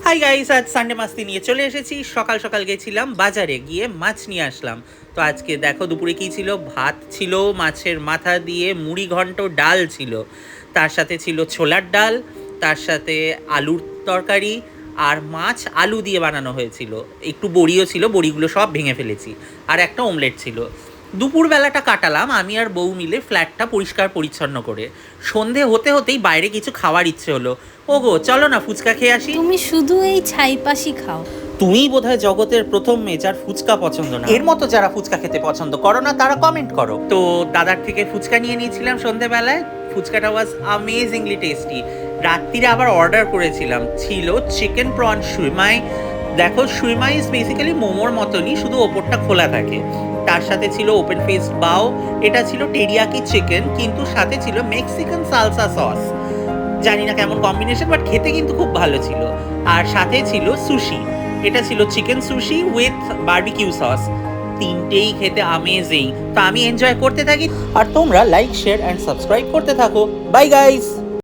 Hi guys, আজ Sunday মাস্তি নিয়ে চলে এসেছি। সকাল সকাল গেছিলাম বাজারে, গিয়ে মাছ নিয়ে আসলাম। তো আজকে দেখো দুপুরে কি ছিল, ভাত ছিল মাছের মাথা দিয়ে, মুড়ি ঘন্ট, ডাল ছিল, তার সাথে ছিল ছোলার ডাল, তার সাথে আলুর তরকারি, আর মাছ আলু দিয়ে বানানো হয়েছিল। একটু বড়িও ছিল, বড়িগুলো সব ভেঙে ফেলেছি, আর একটা অমলেট ছিল। দুপুরবেলাটা কাটালাম আমি আর বউ মিলে ফ্ল্যাটটা পরিষ্কার পরিচ্ছন্ন করে। সন্ধে হতে হতেই বাইরে কিছু খাওয়ার ইচ্ছে হলো। ওগো চলো না ফুচকা খেয়ে আসি। তুমি শুধু এই ছাইপাশি খাও। তুমিই বোধহয় জগতের প্রথম মেয়ে যার ফুচকা পছন্দ না। এর মতো যারা ফুচকা খেতে পছন্দ করো না তারা কমেন্ট করো। তো দাদার থেকে ফুচকা নিয়ে নিয়েছিলাম সন্ধেবেলায়। ফুচকাটা ওয়াজ অ্যামেজিংলি টেস্টি। রাত্রিরে আবার অর্ডার করেছিলাম, ছিল চিকেন প্রন সুইমাই। দেখো সুইমাই ইজ বেসিক্যালি মোমোর মতনই, শুধু ওপরটা খোলা থাকে। তার সাথে ছিল ওপেন ফেস বাও, এটা ছিল টেরিয়াকি চিকেন, কিন্তু সাথে ছিল মেক্সিকান সালসা সস। জানি না কেমন কম্বিনেশন, বাট খেতে কিন্তু খুব ভালো ছিল। আর সাথে ছিল সুশি, এটা ছিল chicken sushi with barbecue sauce. তিনটেই খেতে অ্যামেজিং। তো আমি এনজয় করতে থাকি, আর তোমরা লাইক শেয়ার অ্যান্ড সাবস্ক্রাইব করতে থাকো। Bye guys.